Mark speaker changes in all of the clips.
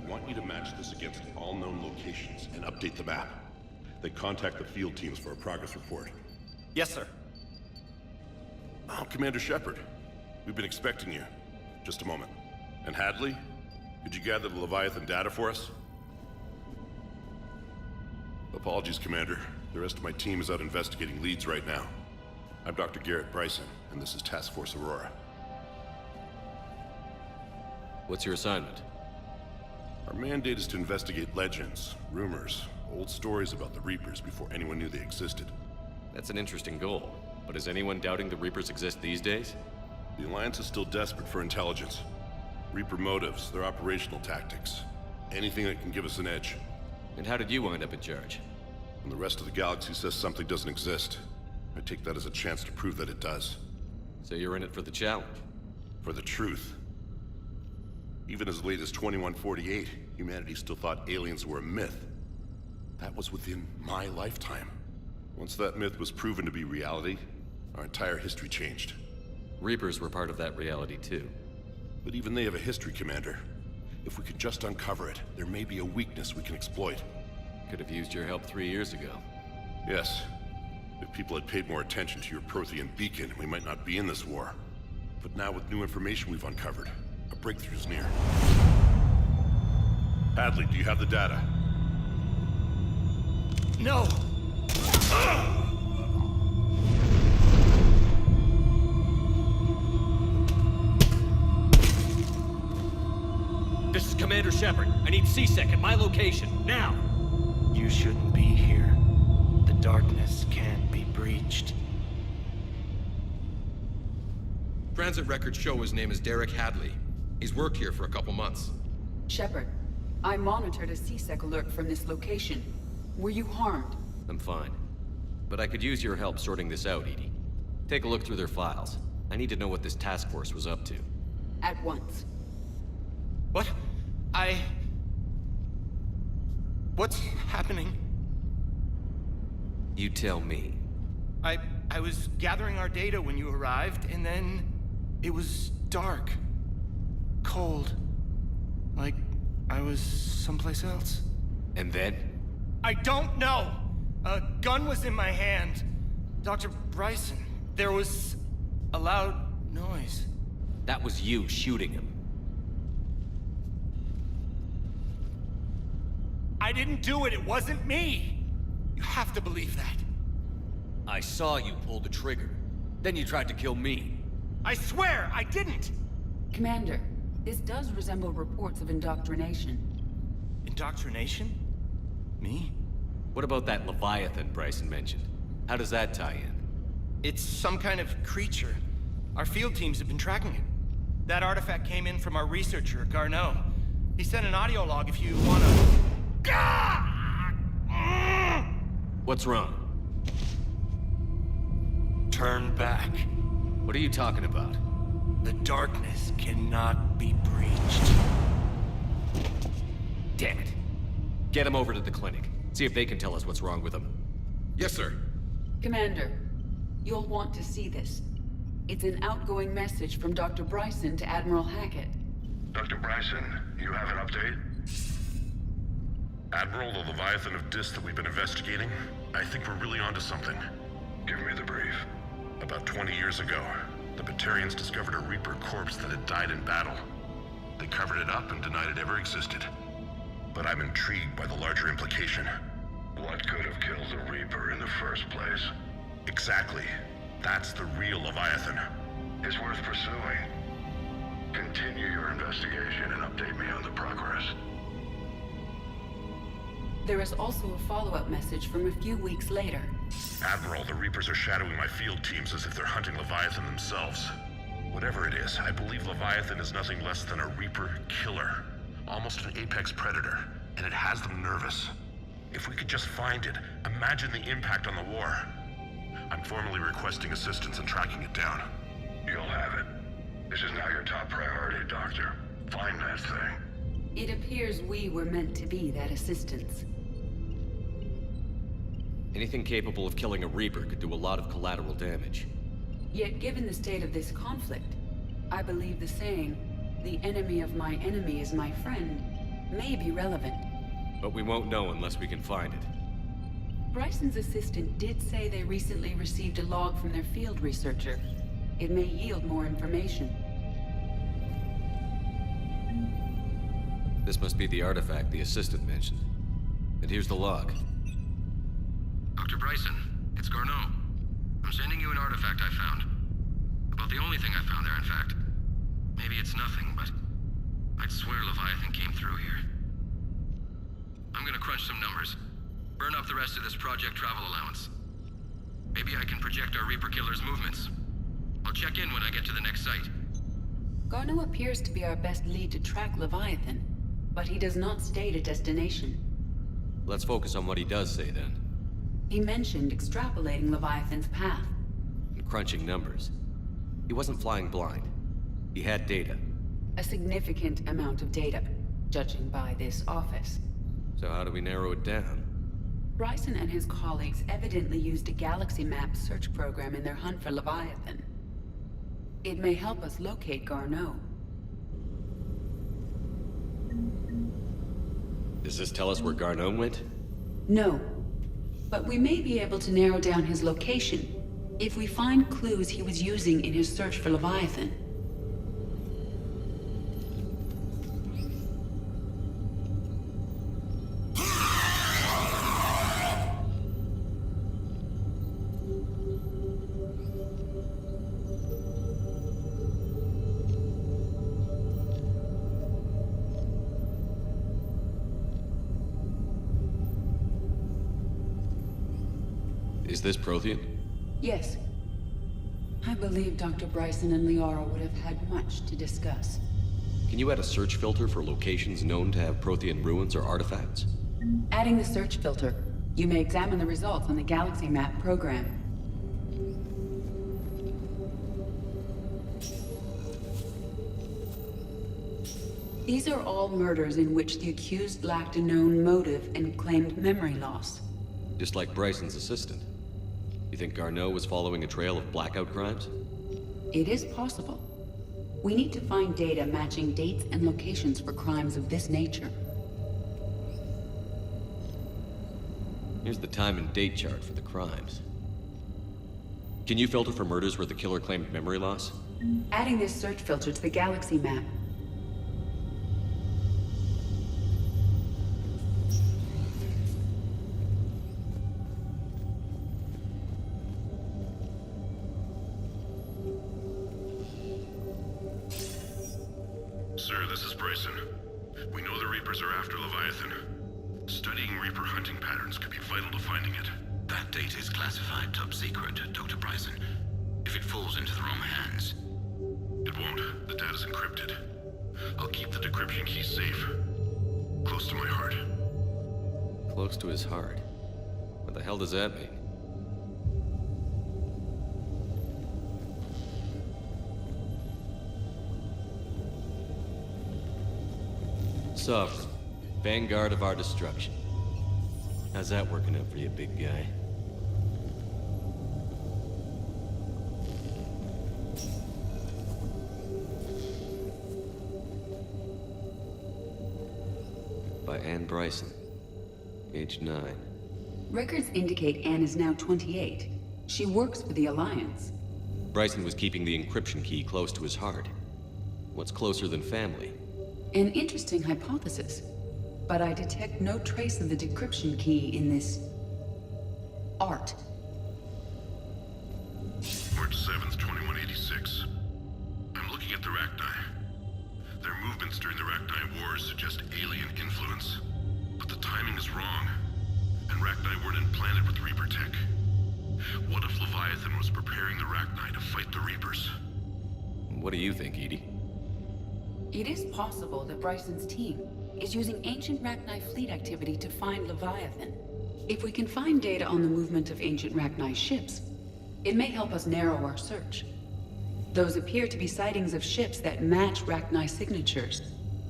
Speaker 1: want you to match this against all known locations and update the map. Then contact the field teams for a progress report.
Speaker 2: Yes, sir.
Speaker 1: Oh, Commander Shepard. We've been expecting you. Just a moment. And Hadley? Could you gather the Leviathan data for us? Apologies, Commander. The rest of my team is out investigating leads right now. I'm Dr. Bryson, and this is Task Force Aurora.
Speaker 3: What's your assignment?
Speaker 1: Our mandate is to investigate legends, rumors, old stories about the Reapers before anyone knew they existed.
Speaker 3: That's an interesting goal. But is anyone doubting the Reapers exist these days?
Speaker 1: The Alliance is still desperate for intelligence. Reaper motives, their operational tactics. Anything that can give us an edge.
Speaker 3: And how did you wind up in charge?
Speaker 1: When the rest of the galaxy says something doesn't exist, I take that as a chance to prove that it does.
Speaker 3: So you're in it for the challenge?
Speaker 1: For the truth. Even as late as 2148, humanity still thought aliens were a myth. That was within my lifetime. Once that myth was proven to be reality, our entire history changed.
Speaker 3: Reapers were part of that reality too.
Speaker 1: But even they have a history, Commander. If we could just uncover it, there may be a weakness we can exploit.
Speaker 3: Could have used your help 3 years ago.
Speaker 1: Yes. If people had paid more attention to your Prothean beacon, we might not be in this war. But now with new information we've uncovered, a breakthrough's near. Hadley, do you have the data?
Speaker 2: No!
Speaker 3: This is Commander Shepard. I need C-Sec at my location, now!
Speaker 4: You shouldn't be here. The darkness can't be breached.
Speaker 5: Transit records show his name is Derek Hadley. He's worked here for a couple months.
Speaker 6: Shepard, I monitored a C-Sec alert from this location. Were you harmed?
Speaker 3: I'm fine. But I could use your help sorting this out, Edie. Take a look through their files. I need to know what this task force was up to.
Speaker 6: At once.
Speaker 2: What? What's happening?
Speaker 3: You tell me.
Speaker 2: I was gathering our data when you arrived, and then it was dark. Cold. Like I was someplace else.
Speaker 3: And then?
Speaker 2: I don't know! A gun was in my hand. Dr. Bryson, there was a loud noise.
Speaker 3: That was you shooting him.
Speaker 2: I didn't do it, it wasn't me! You have to believe that.
Speaker 3: I saw you pull the trigger. Then you tried to kill me.
Speaker 2: I swear, I didn't!
Speaker 6: Commander, this does resemble reports of indoctrination.
Speaker 2: Indoctrination? Me?
Speaker 3: What about that Leviathan Bryson mentioned? How does that tie in?
Speaker 2: It's some kind of creature. Our field teams have been tracking it. That artifact came in from our researcher, Garneau. He sent an audio log if you wanna...
Speaker 3: What's wrong?
Speaker 4: Turn back.
Speaker 3: What are you talking about?
Speaker 4: The darkness cannot be breached.
Speaker 3: Damn it. Get him over to the clinic. See if they can tell us what's wrong with him.
Speaker 5: Yes, sir.
Speaker 6: Commander, you'll want to see this. It's an outgoing message from Dr. Bryson to Admiral Hackett.
Speaker 1: Dr. Bryson, you have an update? Admiral, the Leviathan of Dis that we've been investigating, I think we're really onto something. Give me the brief. About 20 years ago, the Batarians discovered a Reaper corpse that had died in battle. They covered it up and denied it ever existed. But I'm intrigued by the larger implication. What could have killed the Reaper in the first place? Exactly. That's the real Leviathan. It's worth pursuing. Continue your investigation and update me on the progress.
Speaker 6: There is also a follow-up message from a few weeks later.
Speaker 1: Admiral, the Reapers are shadowing my field teams as if they're hunting Leviathan themselves. Whatever it is, I believe Leviathan is nothing less than a Reaper killer. Almost an apex predator, and it has them nervous. If we could just find it, imagine the impact on the war. I'm formally requesting assistance in tracking it down. You'll have it. This is now your top priority, Doctor. Find that thing.
Speaker 6: It appears we were meant to be that assistance.
Speaker 3: Anything capable of killing a Reaper could do a lot of collateral damage.
Speaker 6: Yet given the state of this conflict, I believe the saying, "The enemy of my enemy is my friend," may be relevant.
Speaker 3: But we won't know unless we can find it.
Speaker 6: Bryson's assistant did say they recently received a log from their field researcher. It may yield more information.
Speaker 3: This must be the artifact the assistant mentioned. And here's the log.
Speaker 5: Dr. Bryson, it's Garneau. I'm sending you an artifact I found. About the only thing I found there, in fact. Maybe it's nothing, but I'd swear Leviathan came through here. I'm gonna crunch some numbers. Burn up the rest of this project travel allowance. Maybe I can project our Reaper Killer's movements. I'll check in when I get to the next site.
Speaker 6: Garneau appears to be our best lead to track Leviathan, but he does not state a destination.
Speaker 3: Let's focus on what he does say then.
Speaker 6: He mentioned extrapolating Leviathan's path.
Speaker 3: And crunching numbers. He wasn't flying blind. He had data.
Speaker 6: A significant amount of data, judging by this office.
Speaker 3: So how do we narrow it down?
Speaker 6: Bryson and his colleagues evidently used a galaxy map search program in their hunt for Leviathan. It may help us locate Garneau.
Speaker 3: Does this tell us where Garneau went?
Speaker 6: No, but we may be able to narrow down his location if we find clues he was using in his search for Leviathan.
Speaker 3: Is this Prothean?
Speaker 6: Yes. I believe Dr. Bryson and Liara would have had much to discuss.
Speaker 3: Can you add a search filter for locations known to have Prothean ruins or artifacts?
Speaker 6: Adding the search filter, you may examine the results on the galaxy map program. These are all murders in which the accused lacked a known motive and claimed memory loss.
Speaker 3: Just like Bryson's assistant. You think Garneau was following a trail of blackout crimes?
Speaker 6: It is possible. We need to find data matching dates and locations for crimes of this nature.
Speaker 3: Here's the time and date chart for the crimes. Can you filter for murders where the killer claimed memory loss?
Speaker 6: Adding this search filter to the galaxy map.
Speaker 1: Sir, this is Bryson. We know the Reapers are after Leviathan. Studying Reaper hunting patterns could be vital to finding it.
Speaker 7: That data is classified top secret, Dr. Bryson. If it falls into the wrong hands...
Speaker 1: It won't. The data's encrypted. I'll keep the decryption key safe. Close to my heart.
Speaker 3: Close to his heart. What the hell does that mean? Sovereign, vanguard of our destruction. How's that working out for you, big guy? By Anne Bryson, age 9.
Speaker 6: Records indicate Anne is now 28. She works for the Alliance.
Speaker 3: Bryson was keeping the encryption key close to his heart. What's closer than family?
Speaker 6: An interesting hypothesis, but I detect no trace of the decryption key in this... art.
Speaker 1: March 7th, 2186. I'm looking at the Rachni. Their movements during the Rachni Wars suggest alien influence. But the timing is wrong. And Rachni weren't implanted with Reaper tech. What if Leviathan was preparing the Rachni to fight the Reapers?
Speaker 3: What do you think, Edie?
Speaker 6: It is possible that Bryson's team is using ancient Rachni fleet activity to find Leviathan. If we can find data on the movement of ancient Rachni ships, it may help us narrow our search. Those appear to be sightings of ships that match Rachni signatures.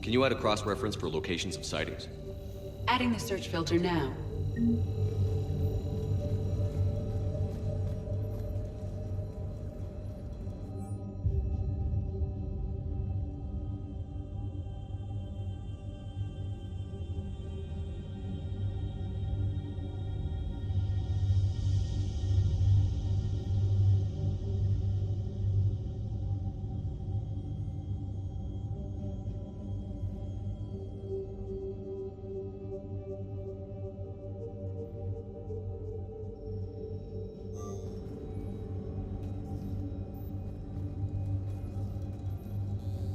Speaker 3: Can you add a cross-reference for locations of sightings?
Speaker 6: Adding the search filter now.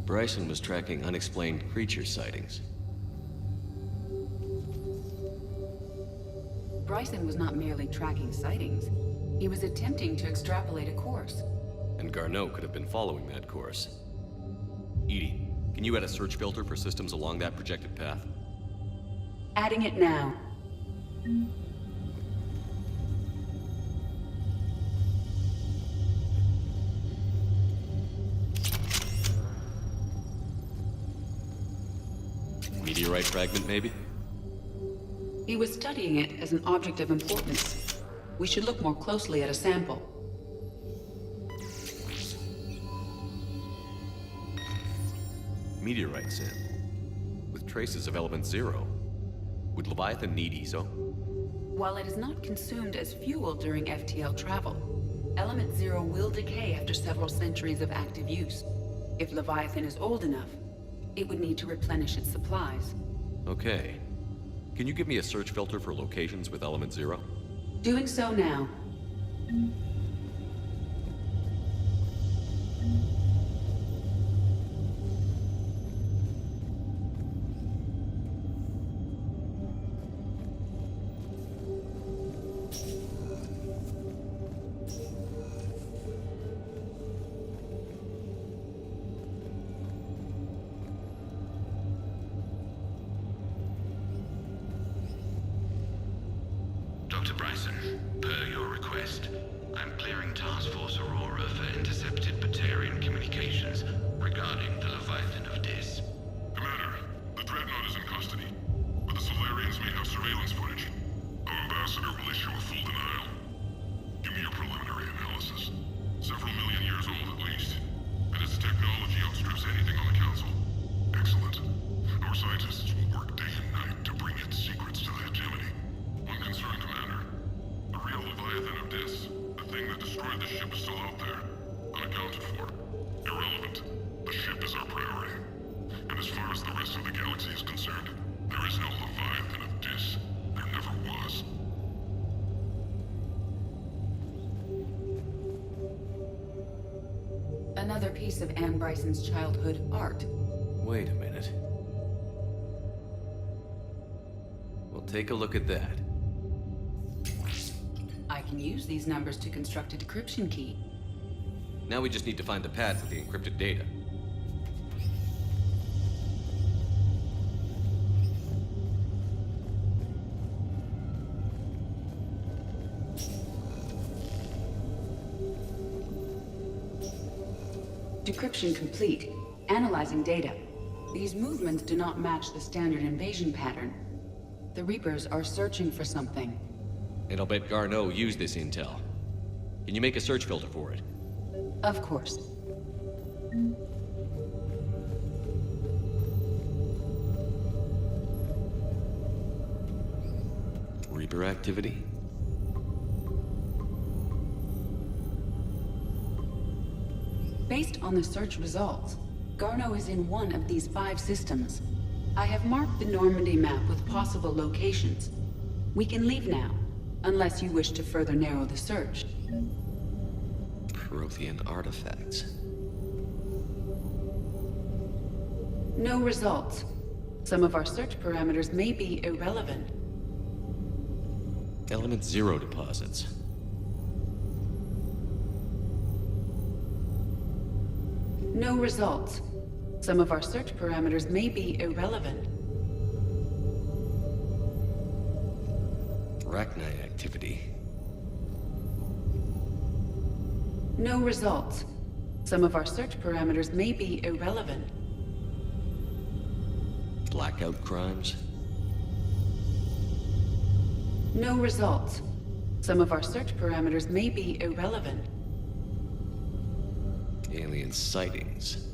Speaker 3: Bryson was tracking unexplained creature sightings.
Speaker 6: Bryson was not merely tracking sightings. He was attempting to extrapolate a course.
Speaker 3: And Garneau could have been following that course. Edie, can you add a search filter for systems along that projected path?
Speaker 6: Adding it now.
Speaker 3: Meteorite fragment, maybe?
Speaker 6: He was studying it as an object of importance. We should look more closely at a sample.
Speaker 3: Meteorite sample. With traces of element zero. Would Leviathan need ESO?
Speaker 6: While it is not consumed as fuel during FTL travel, element zero will decay after several centuries of active use. If Leviathan is old enough, it would need to replenish its supplies.
Speaker 3: Okay. Can you give me a search filter for locations with element zero?
Speaker 6: Doing so now.
Speaker 7: Dr. Bryson, per your request, I'm clearing Task Force Aurora for intercepted Batarian communications regarding the Leviathan of Dis.
Speaker 1: Commander, the Dreadnought is in custody, but the Solarians may have surveillance footage. Our ambassador will issue a full denial. Give me your preliminary analysis. Several million years old at least, and its technology outstrips anything on the Council. Excellent. Our scientists will work day and night to bring its secrets to the hegemony. One concern, Commander. The real Leviathan of Dis, the thing that destroyed the ship, is still out there, unaccounted for. Irrelevant. The ship is our priority. And as far as the rest of the galaxy is concerned, there is no Leviathan of Dis. There never was.
Speaker 6: Another piece of Anne Bryson's childhood art.
Speaker 3: Wait a minute. Well, take a look at that.
Speaker 6: I can use these numbers to construct a decryption key.
Speaker 3: Now we just need to find the pad for the encrypted data.
Speaker 6: Decryption complete. Analyzing data. These movements do not match the standard invasion pattern. The Reapers are searching for something.
Speaker 3: And I'll bet Garneau used this intel. Can you make a search filter for it?
Speaker 6: Of course.
Speaker 3: Reaper activity?
Speaker 6: Based on the search results, Garneau is in one of these 5 systems. I have marked the Normandy map with possible locations. We can leave now, unless you wish to further narrow the search.
Speaker 3: Prothean artifacts.
Speaker 6: No results. Some of our search parameters may be irrelevant.
Speaker 3: Element zero deposits.
Speaker 6: No results. Some of our search parameters may be irrelevant.
Speaker 3: Arachnite activity.
Speaker 6: No results. Some of our search parameters may be irrelevant.
Speaker 3: Blackout crimes.
Speaker 6: No results. Some of our search parameters may be irrelevant.
Speaker 3: Alien sightings.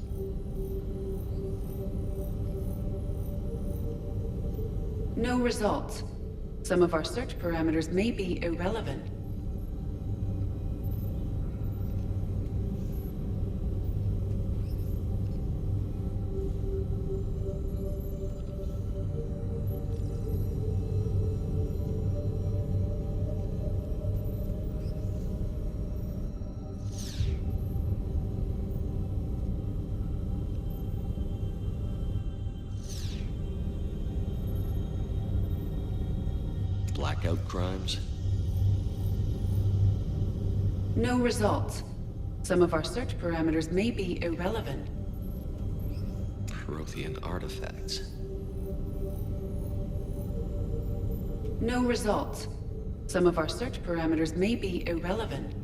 Speaker 6: No results. Some of our search parameters may be irrelevant.
Speaker 3: blackout crimes?
Speaker 6: No results. Some of our search parameters may be irrelevant.
Speaker 3: Prothean artifacts.
Speaker 6: No results. Some of our search parameters may be irrelevant.